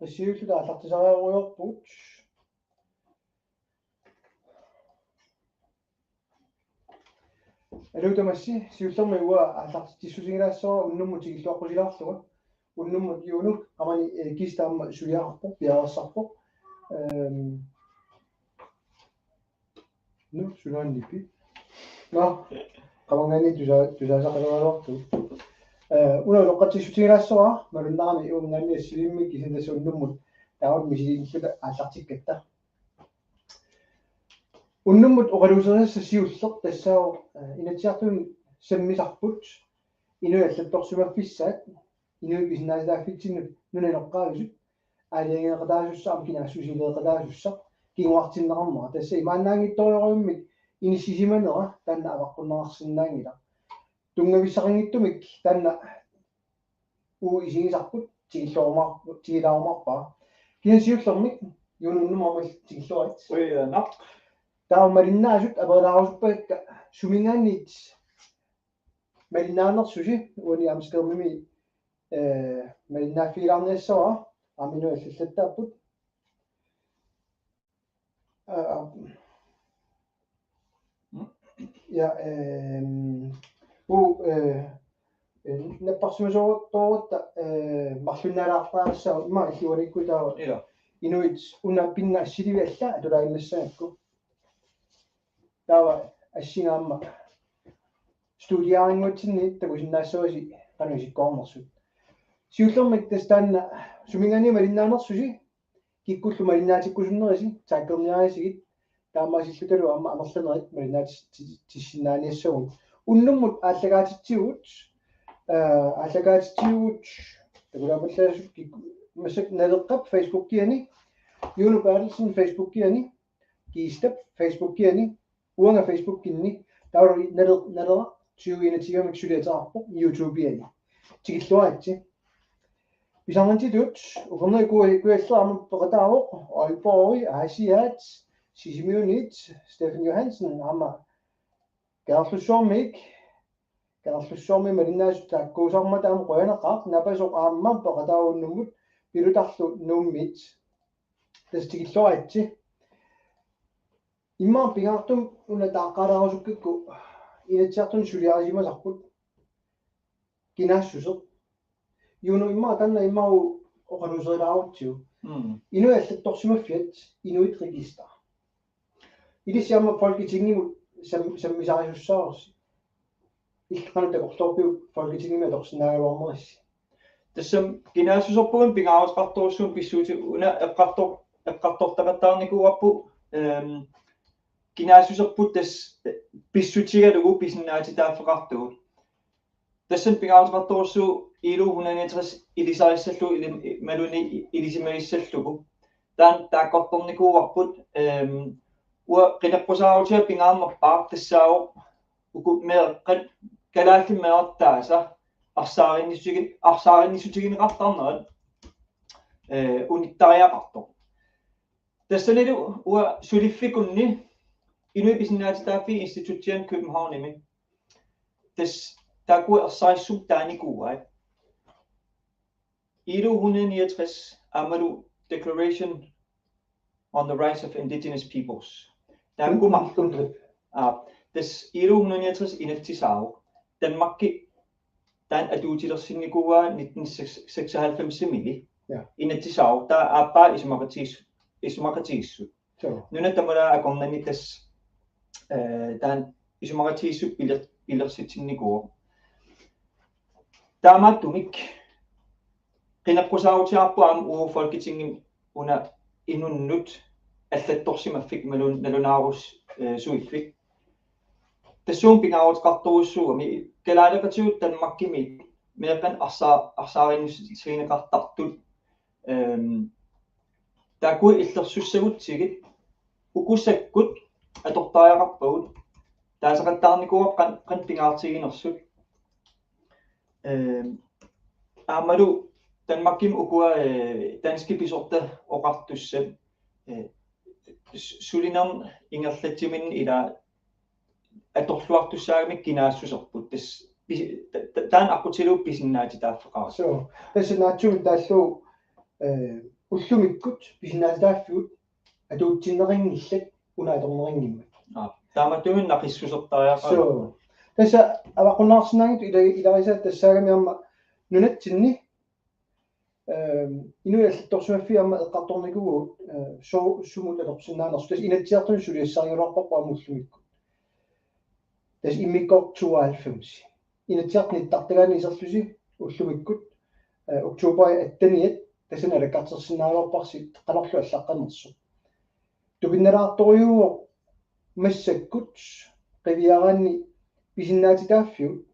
qisiulluta аллартисариоруйорпут алутамасси сиуллерми уа аллартиссусигилаассоо уннумму тигиллуаққусилаарлуга уннумму юунук амани кистаамма сулиаарпо пиаарсарпо ну сулаанниппи но qamangani tusaasaqalualuartu una loqqatissutigilaassora malunnaarmi uungaanni silimmi kisintassuunnummut taawut misiliilluta aallartikkatta unnummut oqaluuserissa siulleq tassao inatsiartun sammisarput inuallattorsumaffissaat inui kisinaasitaaffitsinnu nunanoqqaavisut aaliangeeqataasussaaam kinaassusileeqataasussa kinguartinneqarmara tassa imaannaangittorioruyummik inissisimanera tanna avaqqunnaqarsinnaangila tungavissaqingittumik tanna uu isigisarput tigilloomarpaa kinasiullermik yununnumormal tigilluat uianaq taamalinnaasut apeelaarusuppaakka sumingaanniit malinnaannersusi uani amskermimi malinnaaffiilaarniassora aminu allallattaapput ja наппарсумасоруттоорутта марлуннаалаарпаассаа има илливаниккутаа инуит уна пинна ассиливиалла атулаагиннассаакку тава ассингаамма студиаарингутсинни такусиннаассаваси канусиккоормерсут сиуллермик тастаанна сумингани малиннаанерсуси киккуллу малиннаатиккусуннериси тааккерниарисигит таамаасиллуталу амма амерланерит малиннаатиссинааниассагун уннуммут ааллагаатитсигут такулаапаллаасут масак налеққап фейсбуккиани юну барлсен фейсбуккиани кистап фейсбуккиани уанга фейсбуккинни тауру налера 2021 сулиатаарпо ютубиани тигиллуаатси писарнантитут угернай куаллаама пеқатаавоқ aalborg асиат сисимиунит Стефан Johansen амма Garlussormi малиннаасут тааккуусарма таама қуянеқарт напасоқ аамма пеқатаавуннуммут пилутарлу нууммит тастигиллуаатси имма пигаартум уна тааққалаарусуккикку инатсиартун сулиарисимасарпут кинаассусеқ юну имма танна иммау оқалусерилаарутсиу инуаллатторсимаффиат инуит регистер илисиамма folketingimut саммисариуссаарси иллеқанута орлорпиу folketingimi аторсинаагуармерисси тассам кинаассусерпуган пингаарусқарторуссуун писсуути уна эққартортақаттаарникууарпу кинаассусерпут тас писсутигалугу писиннаатитааффеқартугу тассам пингаарусқарторуссуу илу 160 илисариссаллу малуни илисимагиссаллугу таан тааққорторникууарпут уа қинеққусааруутиа пингааммарпаа тассаау уку меэққат калааллиммеэртааса арсаариннисутигинеқартарнерат униттариақарто тассанилу уа сулиффикунни инуи писиннаатитааффи институтиан Københavnimi тас такуа ерсаариссум тааникууаат илу 169 амалу Declaration on the Rights of Indigenous Peoples таамгумарлундрip тас илу 169 инатсисаау Danmarkki таан атуутилерсинникууа 1996 мили инатсисаау таа ааппаа исумақатииссут нуна тамала акорнани тас таан исумақатииссут пилерситсинникуу таамааттумик qinaqqusaarutiarpuam uu folketingim una inunnut аллатторсимаффик налунаарус суиффик тассуум пингаарутеқартуруссууми калаалеқатигут танмаккими меэқан арсаариннусигинеқартартут такуи иллерсуссагутсигит укуссаккут атортариақарпагут таасақаттаарникууа қан пингаартигинерсут аамалу Danmarkim ukua danske bisorta oqartussat sulinam ingerlattimin ila atorluartussaagimik kinaassuserput tas taan aqutilu pisinnaati taaffeqara so tasinaatsugut taallu уллумиккут писинаасааффиут атуутсиннерингиллат унааторнерингиммат тааматугин нақиссусертариақаа so тасса авақунаарсинаангит иларисаат тассаагами нунатсинни инуяллатторсуаффи эққарторникугуут сумут алорсинаанерс тас инатсиартун сулиассариулаарпарпаа муллумикку тас иммиккор 92 инатсиартни тартагаани исерлуси уллумиккут октообер аттаниат тасана алаккартерсинаалуарпарси канарлу аллаққанерсу тупинналаарторюу массаккут qivиараанни писиннаатитааффиу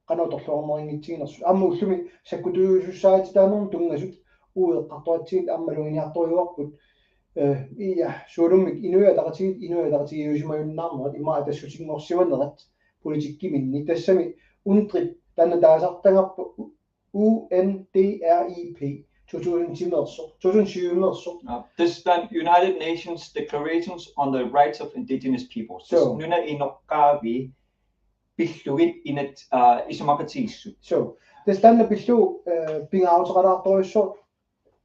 qanautorluarmeriнгитсигинерсу аама уллуми саккутуйуссаатитаанерм тунгасут уеэққартуатсигит аммалугиниарторюарпут суулуммик инуятақатигиусимаюннаарнерат имаа тассутингорсиванерат политиккиминни тассами унтрит танна таасартангарпу UNDRIP 2007 This is the United Nations Declarations on the Rights of Indigenous Peoples. So nuna inoqqaavi pillugit inat isumaqatigissu. So this tanna pillu pingaauteqalaartorussor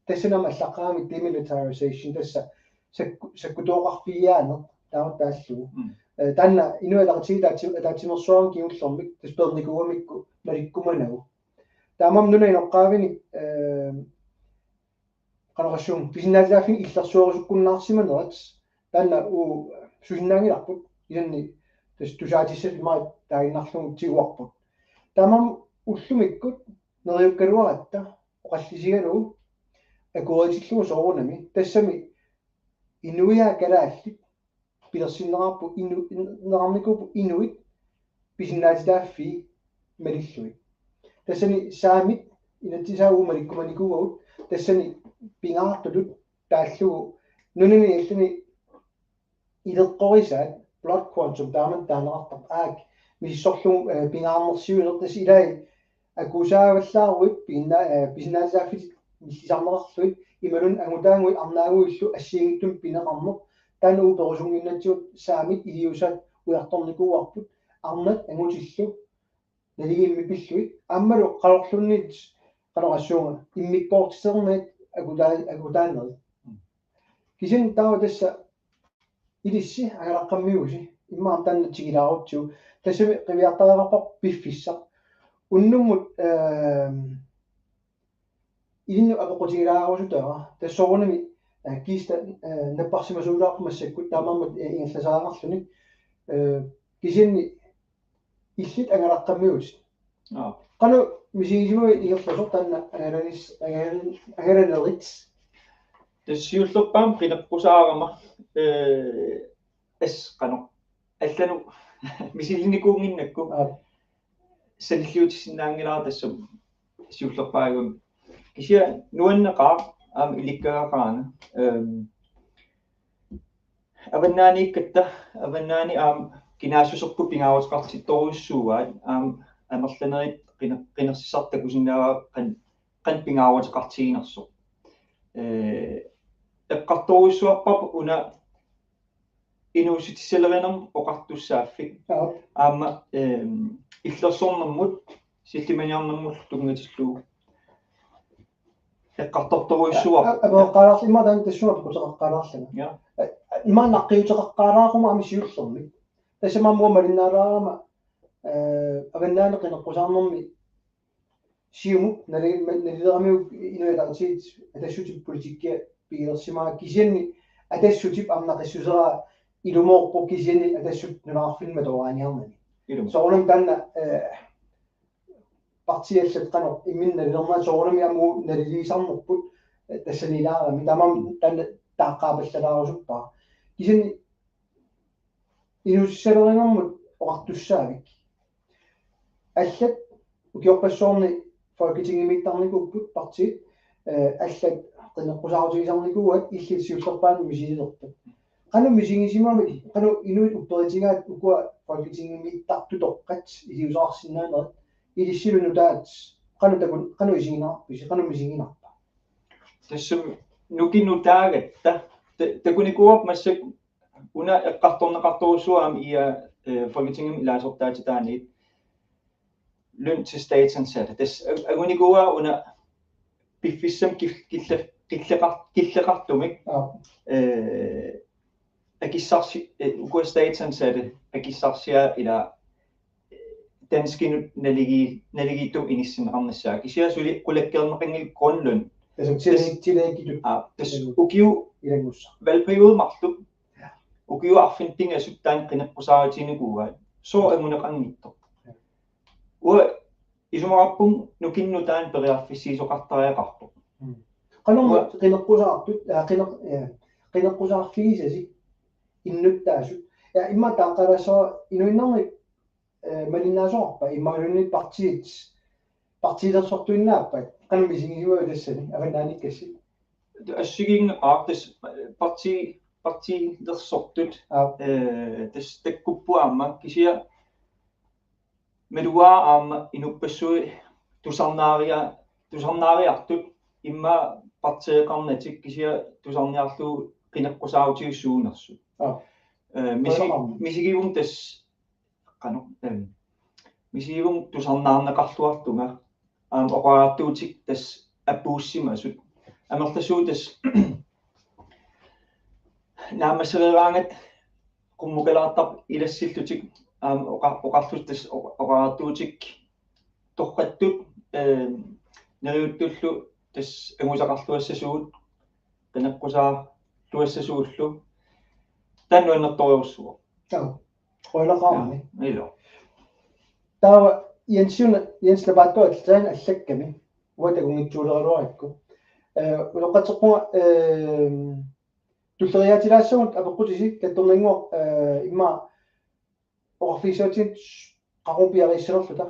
тассанам аллаққаами demilitarization тасса саккутооқарфиаане тааллугу танна инуалақатигитаатимерсуарам киуллэрмик тасперникуамикку маликкуманагу таамам нуна иноққаавини qanaqassuum писинаалаафин иллерсуорусуккуннаарсиманерат танна у сусиннаангиларпут ианни тас тусаатиссат имаа таиннарлугу тигуарпут таамам уллумиккут нериуккалуаратта оқаллисигалугу акуатиллугу соорунами тассами инуиа калааллит пилерсиннераарпу нерарникуупу инуит писиннаатитааффи малиллуи тассани саамит инатисаагу маликкуманикуугут тассани пингаартулут тааллугу нунини аллани илеққорисаат blood quantum тааман таанеқартар аак миссорлугу пингаарнерсиунер тас илай акусааваллааруит писиннаасааффит миссисарнеқарлуит ималун агутаангуи арнаагуиллу ассиингиттум пинеқарнеқ таануу перусунгиннатсиут саамит илиусаат уярторникууарпут арнат агутиллу налигимми пиллуит аммалу қалорлуннит qanaqassuunga immiqquortisserneet agutaaneri kisen tao tassa ilissi agalaqqammiusi immaar tanna tigilaarutsiu tassami qiviartariaqarpar piffissaq unnummut ilinnu apequtigilaarusutara tassorunami kiista napparsimasuulaarpumassakkut taamammat ingallasaaqarluni kisinni illit agalaqqammiusi qanu мисигисимуи иерласор танна агаранерит тассиуллерпаам qinaqqusaarama qano аллану мисилиникуунгиннакку саллиутиссиннаангилаа тассум сиуллерпаагун кisia нуаннеқаа аама иликкагақаана аваннаани аама кинаасусерпу пингаавутеқартитторуссууаат аама амерланерит qinnersissartakusinnaava qan pingaavutеқартигинерсо эққарторуссуарпап уна инууситиссалеринерм оқартуссааффик аама иллерсорнэрмут силлиманиарнэрмул тунгатиллуу эққарторторуссуар абеққалаарли имадан тассуна путеққалаарлана имааннаққиутеққалаарuma амисиуллерми тассамамуа малиннаалаарама аваннаане qinneqqusаарнэрми сиуму налилерамиу инуятартиит атассутип политиккиа пигерсимаа кисианни атассутип амнақиссусераа илумоорпо кисианни атассут нунаарфилма тоорааниарнани соорнам танна партиаллат qano имминналернаа соорнами аму налилисарнерпут тассанилаарами тамам танна тааққаапаллалаарусуппаа кисианни инуссалеринэрмут оқартуссаавик аллат укиорпассуорни folketingimиттарникуппут партиит аллат qinneqqusaarutigисарникууат иллитсиуллерпаани мисилерпут qanu мисигисимами qanu инуит упперитигаат укуа folketingimиттартутоққат илиусаарсинаанерат илиссилунутаат qanu исигинаарписи qanu мисигинарпа тассум нукинутаагатта такуникууап массак уна эққарторнеқарторуссуаам иа folketingim илаасортаатитааниит løn til statsansatte. Det agunigua under biffisem killeqartumik Ja. akissarsi ugustatsansatte akissarsia ila danske naligitum inissinneqarnassaa kisiasuli qulakkerneqingil grundløn tillægget tas ukiu ilangussa. valperiode marlup ukiu arfintingasut taan qineqqusaatiniguugaat so amuneqarnittoq ua isumarapпун nukinnu taan periarfissiisoqartariaqartoq Qanumma qineqqusaartut qineqqusaarfigisasi innuttaasut ja imma taaqalassua inuinnernik малиннаасоорпа иммаалунни партиилерсортуиннааппат qanum isingisuа тассани аванааниккасси ассигингеqaartas partiilersortut tas takkuppuaamma kisia meduaa aamma inuppassui tusarnaariartut imma partieqarnatik kisia tusarniarluu qineqqusaautiussuunersut misigivum tas qanu misigivum tusarnaarneqarluartunga oqaartuutik tas appuussimasut amertassuutas naamasserieraangat qummukalaartar ilassилlutik oqarlustas oqaartuutik torqattut neriuttullu tas angusaqarluassasuut qineqqusaa luassasuullu tannuannertoriursua qoilaqaarni ilo taava Jens labaattuatllaan allakkami uatagungitsuuleruarikku uloqateqquga tulleriatilaassagут апеққутиси катторнингуа имма орфисиотит qarupiarisserluta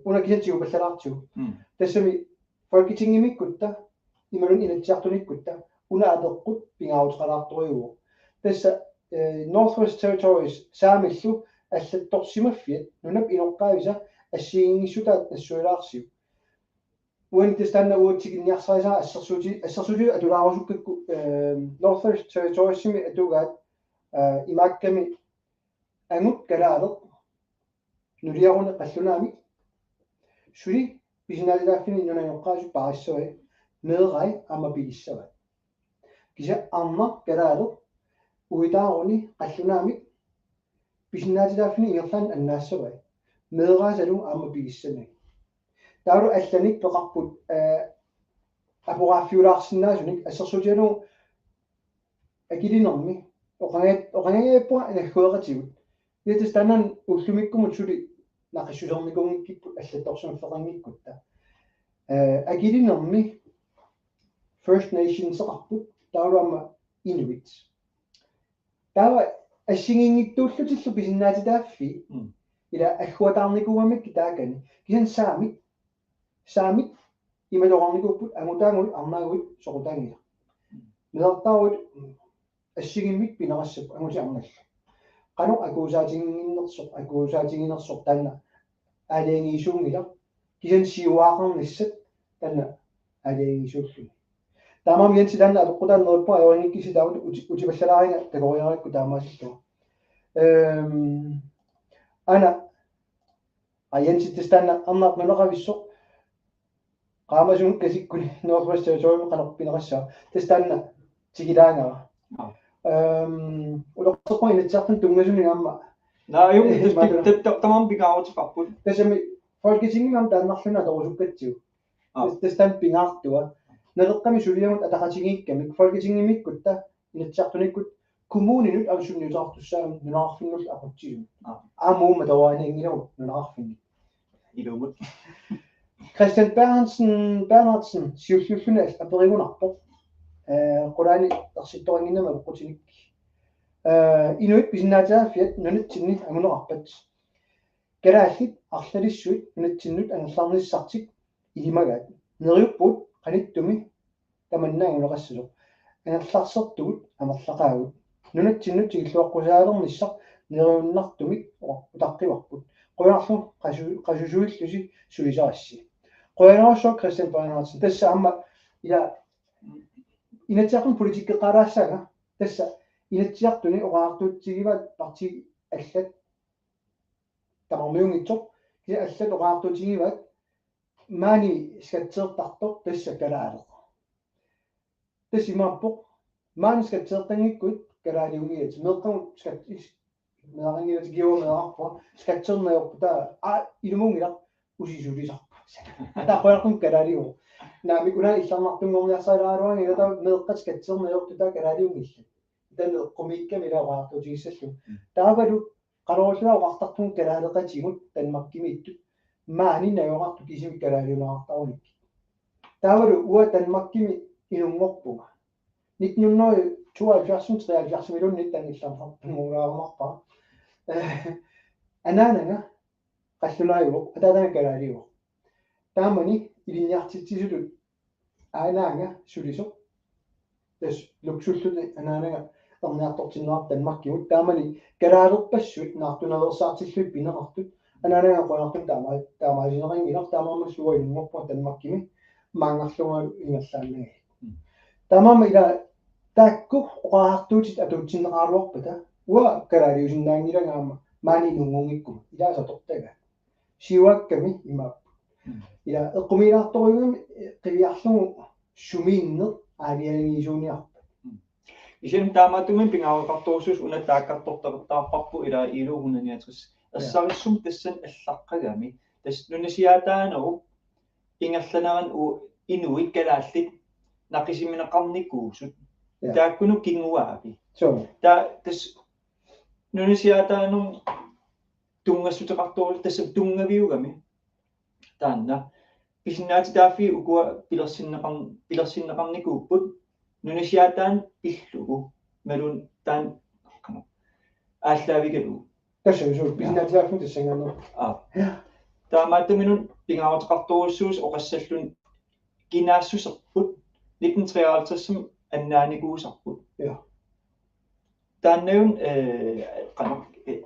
unakisatigu pallalaartigu tassami folketingimikutta imalun inatsiartunikutta una ateqqut pingaavutqalaartoriugu tassa Northwest Territories saamillu аллатторсимаффиат нунап иноққаависа ассиингиссутаат нассуилаарсиу уанитастанна уутсигинниарсарисаа ассерсути атулаарусуккакку Northwest Territories-ми атугаат имаакками ангут калаалеқ нулиаруне қаллунаами сули писинаалилааффини нунаиоққаасу париссуи медерай аммапилиссават киса арна калаалеқ уитааруни қаллунаами писинаалилааффини ингерлаан аннаассавай медераасалу аммапилиссанаг таалу алланик пеқарпут апугааффиулаарсинаасуник ассерсутиалу акилинерми оқангаяаппуа наггуеқатигут ятастанан уллумиккумут сули нақиссусерникунгиккиппут аллатторсумаффеқангиккутта акилинерми First Nations эқарпут таалуама Inuit таава ассигингиттууллутиллу писиннаатитааффи ила аггуатаарникуамик китаакани кисан saamit ималоқарникууппут амутаангут арнаагуит соқутаангиа милертааруит ассигиммик пинерассап амути арналла qanu akuusaatiginnерсоқ таанна алиангиисуунгила кисан сиуаақарнissat таанна алиангиисууллуни таамам янси таанна апеққутааннериппа авангиккиси таавут утипаллалааринга такориаракку таамаасиллу ана аянси тастанна арнақ нунеқависсоқ qaamasuun kasikкуни Northwest Territories qanерпинерassaa тастанна тигилаангара улоқсоққуи инатсаартун тунгасуни аама нааюм тамам пигаавутеқарпут тасами folketingimam тааннарлуна торусуккатсиу тастан пингаартуа нерекками сулиамут атақатигииккамик folketingimиккутта инатсаартуниккут kommuninut авсунниутаартуссаам нунаарфиннул ақутсигу аамуума таваанингилу нунаарфинни илумут Christian Bernhardsen сиуллуллуна аперигунарпоқ qulaani ersitorinnama uqqutinik inuit pisinnaataafiat nunatsinni amunerarpat kalaallit arlalissuit nunatsinut angerlarnissartik ilimagaat neriupput qanittumi tamannaanguneqassusoq angerlarsertugut amerlaqaagut nunatsinut tigilluaqqusaalermissaq neriunnartumik utaqqivarput qoyarlu qasusuillusi sulisarassi qoyanarsuaq Christian Bernhardsen tassa amma ila inatsiartun politikkeqalaassaaga tassa inatsiartuni oqaartuutsigivat parti allat tamarmiungitsoq kisa allat oqaartuutigivat maani skatseertartoq tassa kalaaleq тасимааппоқ маанискатсеэққангиккут калаалиунгиат меэққам скат меэқангиат геомеарпа скатсернеорпута илумунгила усисулисарпа тааққояққун калаалиу наами уна илларнартунгорниарсаалааруанги ата меэққат скатсернеорпута калаалиунгилла тан эққумикками илааваартутигиссаллу таавалу қалорлуаоқартартун калаалеқатигут танмаккими иттут маани наёрарту кисими калаалиунеартаруник таавалу уа танмаккими инунгорпуга 1972 миллионит тангиллаарпа анаанага қаллулааюо атаатана калаалиу таамани илинниартитсисулу анаанга сулисо тас луксуллуни анаанага орниартортиннаар танмаккиут таамани калаалерпассут наартуналерсаартиллуи пинеқартут анаанага қояартун таамаасинерингилар таамааммассуа илунгорпуа танмаккими маангарлунга ингерлааннага таамаама ила таакку оqaartuutit атуутсиннеқарлуарпата уа калаалиусиннаангилагаама маани нунгунгикку илаасатортага сиуакками имаап ила эққумилаарторугами қивиарлугу сумииннеқ аавиалангисууниарпа исем таамаатумен пингаавақарторусус уна тааккартортақартаарпарпу ила илуухуннаниатрис ассарissum тассан аллаққагами тас нунасиаатаанеру ингерланеран у инуит калааллит нақисиминеқарникуусут тааккуну кингуаави та тас нунасиаатаанум тунгассутеқарторул тассам тунгавиугами таанна писиннаати таафи укуа пилерсиннеқарникууппут нунасиаатаан иллугу малун таан ааллаавигалу тассусуу писиннаати тааффу тассангаано таамааттуминун пингааватеқарторуссуус оқассаллун кинаассусерпут 1953 аннааникуусарпут тааннеун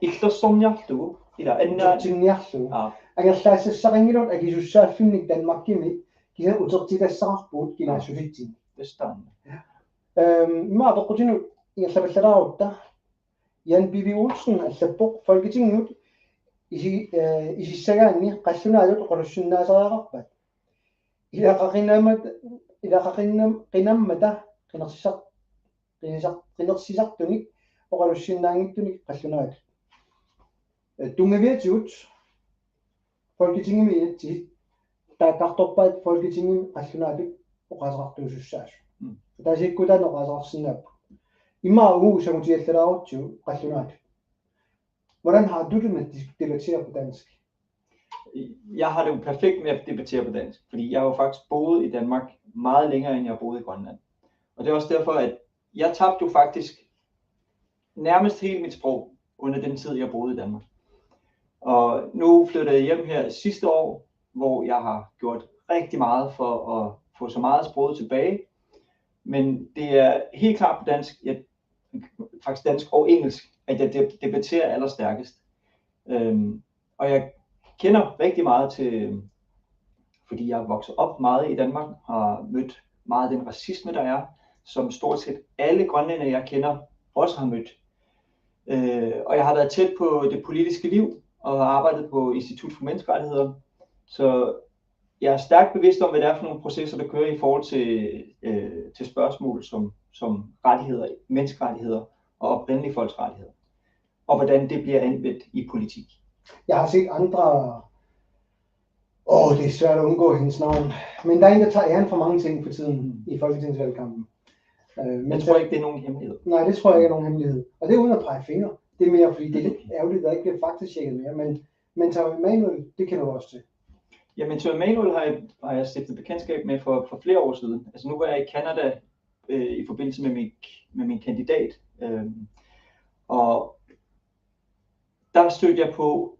иллерсорниарлугу ила аннаатинниарлугу агерлаассассақингилут акисуссааффинник танмаккими киса утертилассақарпуут кинаассуситсин тастаан имаа тоққутину ингерлапаллалаарутта Jan Bibi Olsen аллаппоқ Folketinget исиссагаанни қаллунаалут оқалуссуннаасариақарпат илақақиннаммата qinерсисартуник оқалуссиннаангиттуник қаллунаат тунгавиатигут Folketinget иатти таақарторпаат Folketinget қаллунаалут оқасеқартуусуссаасу таасиккутаан оқасеқарсинааппу имаа уу сагутиаллалаарутсу қаллунаат Hvordan har du det med at debattere på dansk? Jeg har det jo perfekt med at debattere på dansk, fordi jeg har jo faktisk boet i Danmark meget længere, end jeg har boet i Grønland. Og det er også derfor, at jeg tabte jo faktisk nærmest hele mit sprog under den tid, jeg boede i Danmark. Og nu flyttede jeg hjem her sidste år, hvor jeg har gjort rigtig meget for at få så meget sproget tilbage. Men det er helt klart på dansk, faktisk dansk og engelsk, at jeg debatterer allerstærkest. Og jeg kender rigtig meget til, fordi jeg er vokset op meget i Danmark, har mødt meget den racisme, der er, som stort set alle grønlændere, jeg kender, også har mødt. Og jeg har været tæt på det politiske liv, og har arbejdet på Institut for Menneskerettigheder. Så jeg er stærkt bevidst om, hvad det er for nogle processer, der kører i forhold til spørgsmål som rettigheder, menneskerettigheder og oprindelige folks rettigheder. Og hvordan det bliver anvendt i politik. Jeg har set andre... det er svært at undgå hendes navn. Men der er en, der tager æren for mange ting for tiden i folketingsvalgkampen. Jeg tror ikke, det er nogen hemmelighed. Nej, det tror jeg ikke er nogen hemmelighed. Og det er uden at pege fingre. Det er mere, fordi det er lidt ærgerligt, at der ikke bliver faktisk tjekket mere. Men Tove Emanuel, det kender du også til. Jamen, Tove Emanuel har jeg stiftet bekendtskab med for flere år siden. Altså nu var jeg i Canada i forbindelse med min kandidat. Og der stødte jeg på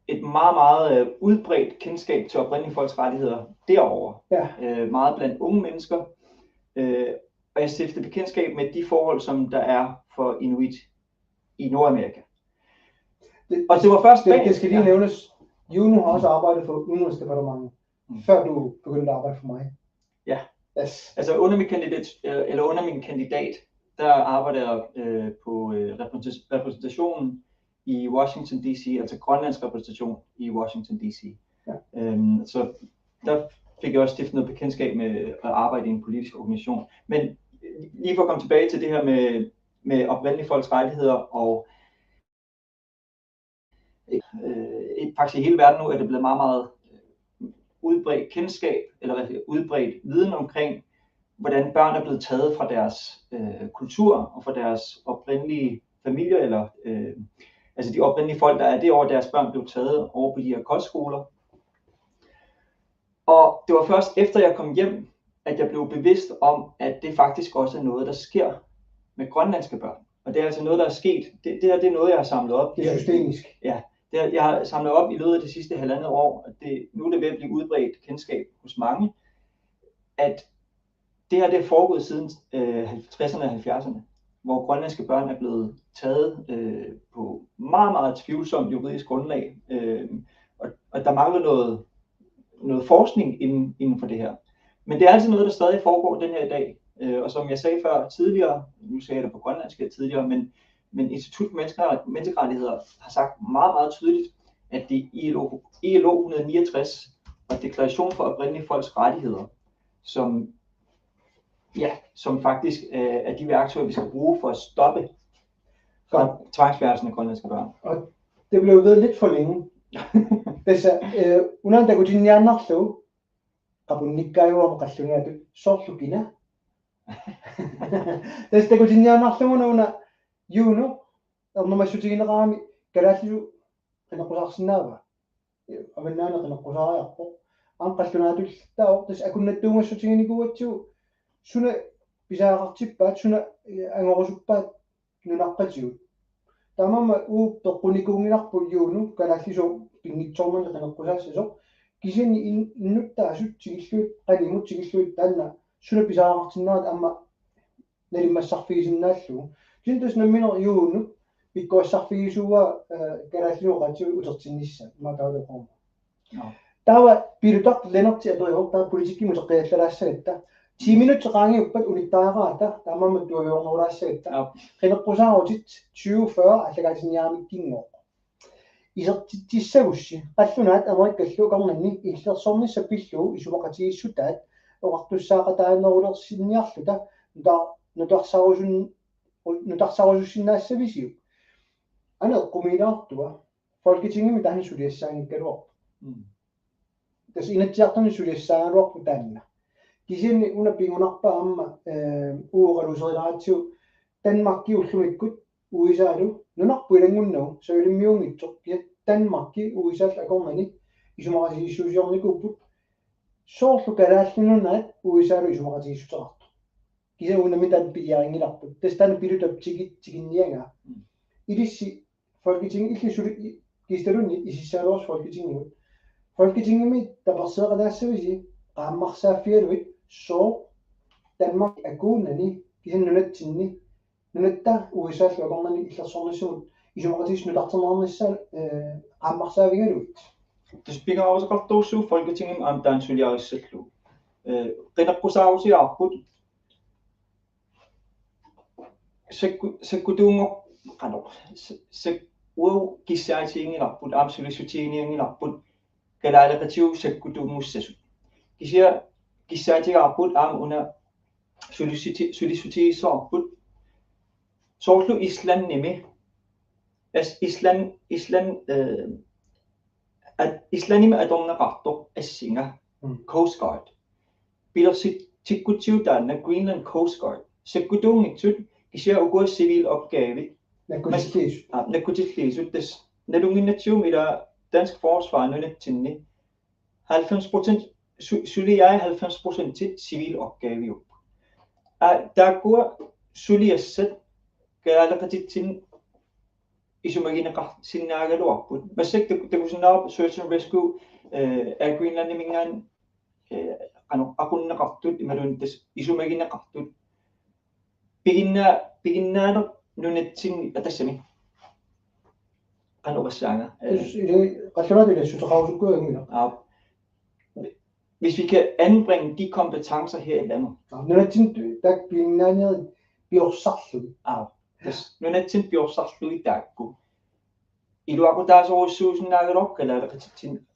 et meget, meget udbredt kendskab til oprindelige folks rettigheder derovre. Ja. Meget blandt unge mennesker. Og jeg stiftede bekendtskab med de forhold, som der er for inuit i Nordamerika. Og det var først det skal lige nævnes. Juno har også arbejdet for Udenrigsdepartementet, før du begyndte at arbejde for mig. Ja. Yes. Altså under min kandidat, der arbejder jeg på repræsentationen i Washington D.C., altså Grønlands repræsentation i Washington D.C. Ja. Så der fik jeg også stiftet noget bekendtskab med at arbejde i en politisk organisation. Men lige for at komme tilbage til det her med oprindelige folks rettigheder, og faktisk i hele verden nu er det blevet meget, meget udbredt kendskab, eller udbredt viden omkring, hvordan børn er blevet taget fra deres kultur og fra deres oprindelige familier, eller altså de oprindelige folk, der er det år, deres børn blev taget over på de her kostskoler. Og det var først efter jeg kom hjem, at jeg blev bevidst om, at det faktisk også er noget, der sker med grønlandske børn. Og det er altså noget, der er sket. Det her det er noget, jeg har samlet op. Det er systemisk. Ja, jeg har samlet op i løbet af det sidste 1,5 år. Nu er det ved at blive udbredt kendskab hos mange, at det her det er foregået siden 60'erne og 70'erne, hvor grønlandske børn er blevet taget på meget, meget tvivlsomt juridisk grundlag. Og der mangler noget forskning inden for det her. Men det er altså noget, der stadig foregår den her i dag. Og som jeg sagde før tidligere, nu sagde jeg det på grønlandsk tidligere, men Institut for Menneskerettigheder har sagt meget, meget tydeligt, at det er ILO 169 og Deklaration for oprindelige folks rettigheder, som faktisk er de værktøjer, vi skal bruge for at stoppe tvangsfjernelsen af grønlandske børn. Og det blev ved lidt for længe. Unan der kunne jeg nok så, kabunikkaiwa om kallunga det så lukina. Det kunne jeg nok så under juno, når man skulle ind rami, karasju, kan jeg kunne sige noget. Og men når kan jeg kunne sige på, am kallunga det der, det er kun det du må skulle ind i gode til, sådan bisa aktivt, sådan en årsuppat, nu nok kallju. Tamam u toqunikunginaq puljunu kalaallisu pinngitsorman qanaqqusaassaso kisini innuttaa tigilluut qanimut tigilluut taanna suna pisaaqartinnaat amma nalimmassarfiisinnaallugu sintus namminer yuunu pikkuassarfiisuwa kalaalluuqati utertinnissa maatauleqorma tawa pilutaq lenerti aterior taa politikki muteqqiallalaassagitta 10 minutter range uppat unittaaraata tamammat tuajoornulaassagitta qinaqqusarutit 2040 allagaasinnyaamikkingoq isertitissagussi qallunaat amerikkallu qarnanni illersornissa pillu isumaqatiissutaat oqartussaaqataannerulersinniarluta nutarsarusussinnaassavisiu aneqqumiilaartua folketingimi taani suliassaangikkaluaq tas inatsiartani suliassaaluarpu taanna kisini una pingunarpa amma uuqaluserilaatsu Danmarkki ullumikkut uisaalu nunarpuilangunnau soilimmiungitsorpia Danmarkki uisaal akornani isumaqasiissuusiornikupput soorlu kalaallununaat uisaalu isumaqasiissuterartu kisa unamitan piyaringilarput tastana pilutap tiginnianga ilissi folketing illisuli kistalunni isissaaluors folketingigut folketingimi taperseeqalaassavisi qaammarsaafialuit så Danmark er godnani kisan nunatsinni nunatta uisaallu akornani illersornissugut isumaqatis nutarternernissaal qaammarsaavigaluit Tuspiga også qartuussu folketingim amtaan suliarissallu qinaqqusarusiarput sakkutuungoq qano uu kissaatiingilarput aamsulisutiiniangilarput kalaaleqatiu sakkutuungussasut kissaatigaarput aam una sulisutiissoarput soorlu islannimi islanimi atorneqartoq assinga Coast Guard pilersit tikkutiu taanna Greenland Coast Guard sakkutuungitsut kisia uguas civil opgave nakkutilliisut tas nalunginnatium ila dansk forsvar nunatsinni 90% suli jeg 90% til civil opgave jo. Der går suliassat kaalaqatitsin isumaginaqa sinnaagaluarput massak takusinnaarp search and rescue af Greenland mingaan aqunneqartut imaluntas isumaginaqartut piginnaaner nunatsin atassami qanuqassaanga hvis vi kan anbringe de kompetencer her i landet. Nunatsin tak piginnaaner biorsarlu nunatsin biorsarlu i taakku iluaqutaasoruissuusinnaagaluaq kalaalaqatitsin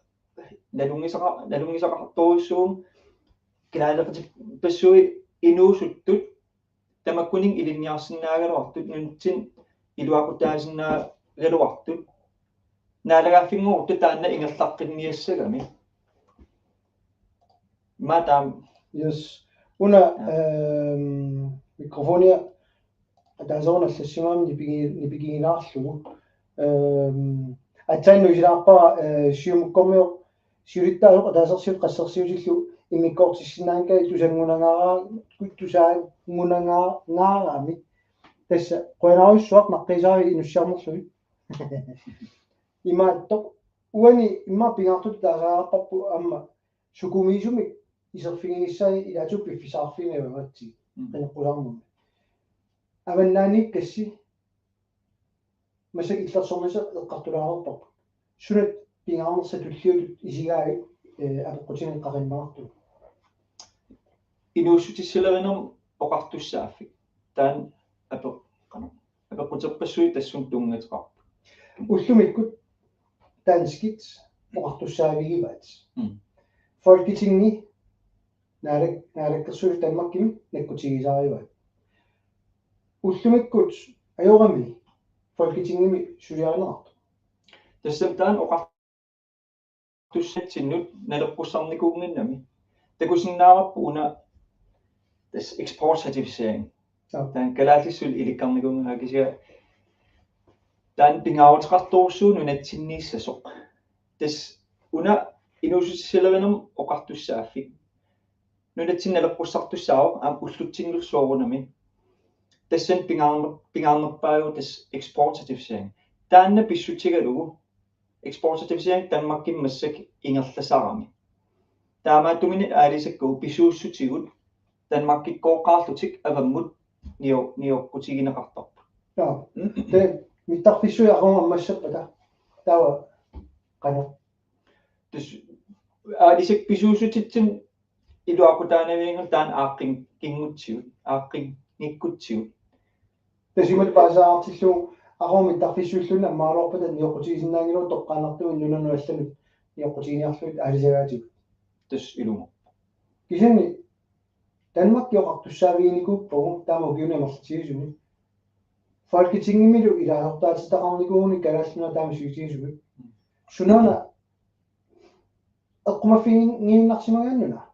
nalungisaqartoruissuum kalaalaqatit passui inuusuttut тамаккунин илинниарсинаагалуартут нунтин илуакутаасинаа галуартут наалагааффингуутта таанна ингерлаққинниассагами матам Yes. Una mikrofonia атаасорна сассимаами нипигинаарлугу атсаанну исилаарпара сиумуккормио сиулиттаалоқ атаасерсиут qassерсиутиллу иммиккоортиссинаанкай тусангунангаараа тусангунангаарами тасса qoyanaaruissuaq naqqisaavi inussiarnerlugi имааттоқ уани имма пингаартут таасаараппу амма сукумиисумик исерфигиссаани илаатуп пиффисаарфинавагатси qeneqqulaarmumi аваннааник касси масак иллерсормиса эққартулаарерпарпу сунат пингаарнерса туллиулут исигааи апеққутинен қариннаарту инуусутиссалеринерм оқартуссааффик таан апеққутерпассуи тассун тунгатеқарпу уллумиккут таанскит оқартуссаавигиваат folketingi naalakkersuut Danmarkimi nakkutigisaaриваат уллумиккут ajorami folketingimi sulianerartu тассам таан оқартуссатсиннут налеққуссарникуунгиннами такусиннаараппу уна тас экспортсертифицering таан галаалиссул иликкарникуунгаа кисиа таан пингааутеқартуурсуун унатсиннииссасоқ тас уна инуусуссилеринерм оқартуссааффик нунатсинналеққуссартуссаавоқ аам уллутсингерсуорунами тассан пингаарнерпааву тас экспортсертифицering таанна писсутигалугу экспортсертифицering Danmarkin массак ингерласарами таамааттумини аалисаккуу писууссутигут Danmarkikkoqqaarlutik аваммут ниоққутигинеқартарпу те миттарфиссуяарунга аммассаппата тава қано тас аалисак писууссутитсин илуақутаанавиингер таан ааққин кингутсиут ааққин никкутсиут тасимат паасаартиллу арумиттарфиссууллуна аммаалорпата ниоққутигисиннаангилу тоққаанартуин нунануалланут ниоққутигиниарлуит аалисагаатигут тас илумо кисани Danmark joqartussaaviinikuppugu taama ukiunamerlatigisuni folketingimilu ilaahortaatitaqarnikuuni kalaalluna taama siitigisugit sunana eqqumaffiingiinnarsimagaannuna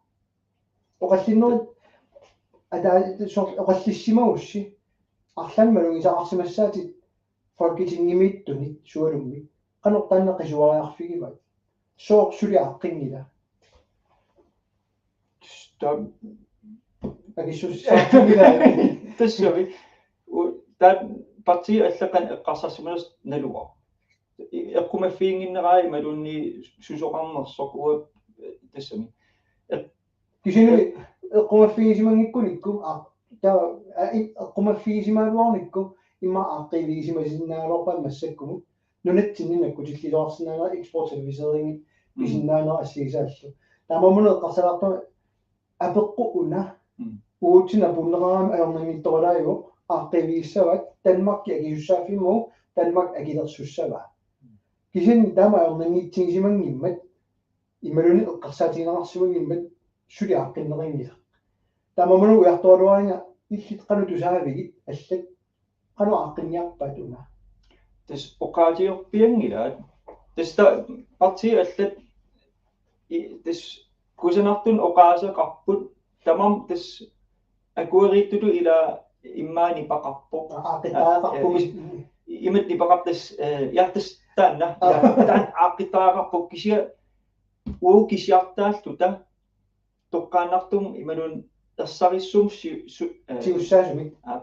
oqallinnerit oqallissimaussi арланмалугисақарсимассаатит folketingimiittunit sualummi qanortaanna qisuariarfigivat sooq suliaqqingila тассави таат парти аллақан эққарсарсималус налуа эққумаффиингиннераа ималунни сусоқарнерсоқ уа тассами кисини эққумаффигисимангиккуникку таа эққумаффигисимаалуарникку имма ааққивигисимасиннаалорпаа массаккуму нунатсиннинакку тиллилуарсинаана экспортсервисеринги писиннаанера ассигисааллу таамамуне эққарсалаартума апеққу уна уутсина пуннераам аернангитторалаайгу ааққивигиссават Danmark агиуссаафимму Danmark агилерсуссава кисин тама аернангитсигисимангиммат ималуни эққарсаатигинеқарсимангиммат сули ааққиннерингила тамамуну уярторлуаринга иллит қану тусаавигит аллат қану ааққинниарпаат уна тас оқаатиорпиангилаат таста парти аллат тас кусанартун оқаасеқарпут тамам тас акуериттуту ила иммаани пақарпо ааққитаақарпуми имат нипақартас яартас таанна таан ааққитаақарпу кисиа уу кисиартаалтута тоққаанартум ималун тассариссум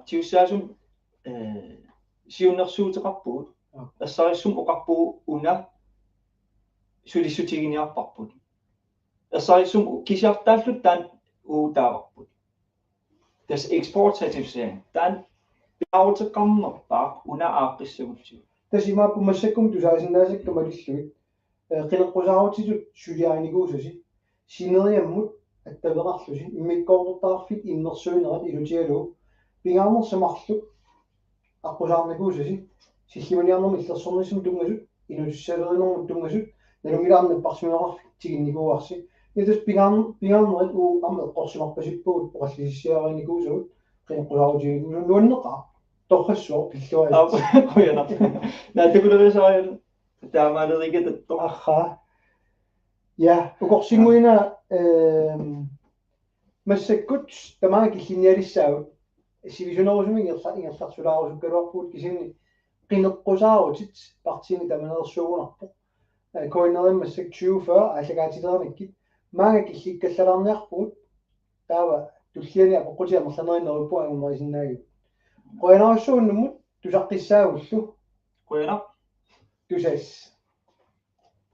тиуссаасум сиуннерсуутеқарпугут тассариссум оқарпугу уна сулиссутигиниарпарпут тассариссум кисиартааллут таан уутаарпут тас экспортсертифицering таан пиаутеқарнерпаа уна ааққиссагутсиу тасимааппу массаккум тусаасиннаасаккамалиллугит qeneqqusaarutisut suliaanikуусаси синериаммут аттаверарлуси иммиккоортартаарфит иннерсуинерат илутигалу пингаарнерсамарлук аққусаарникуусаси силлиманиарнерми иллерсорнисум тунгасут инуссалеринермут тунгасут налунгилаарнаппарсиминеқарфик тигинникууарси итус пингаарнерит уу ама эққорсимарпасиппугут оқаллисиссиариникуусагут qinqqusaarutigu nuanneqa torrassuor pilluat Quyanaq. Naatukulerisaarian taamaalerikat arra ja uqorsinguina massakkut tamaaki linnialissaavut sivisionerusumi ingerlarsulaarussukkaluarpuut kisinni qineqqusaarutit partini tamanersuugunarpo koinnerimmassak 2040 allagaatiternikkit maanga killikkallarniarpuut taava tulliani apoqqutiamerlanerиннеруппу агумерисиннаагу qoinarussууnnumut tusaqqissaagullu Quyanaq. tusas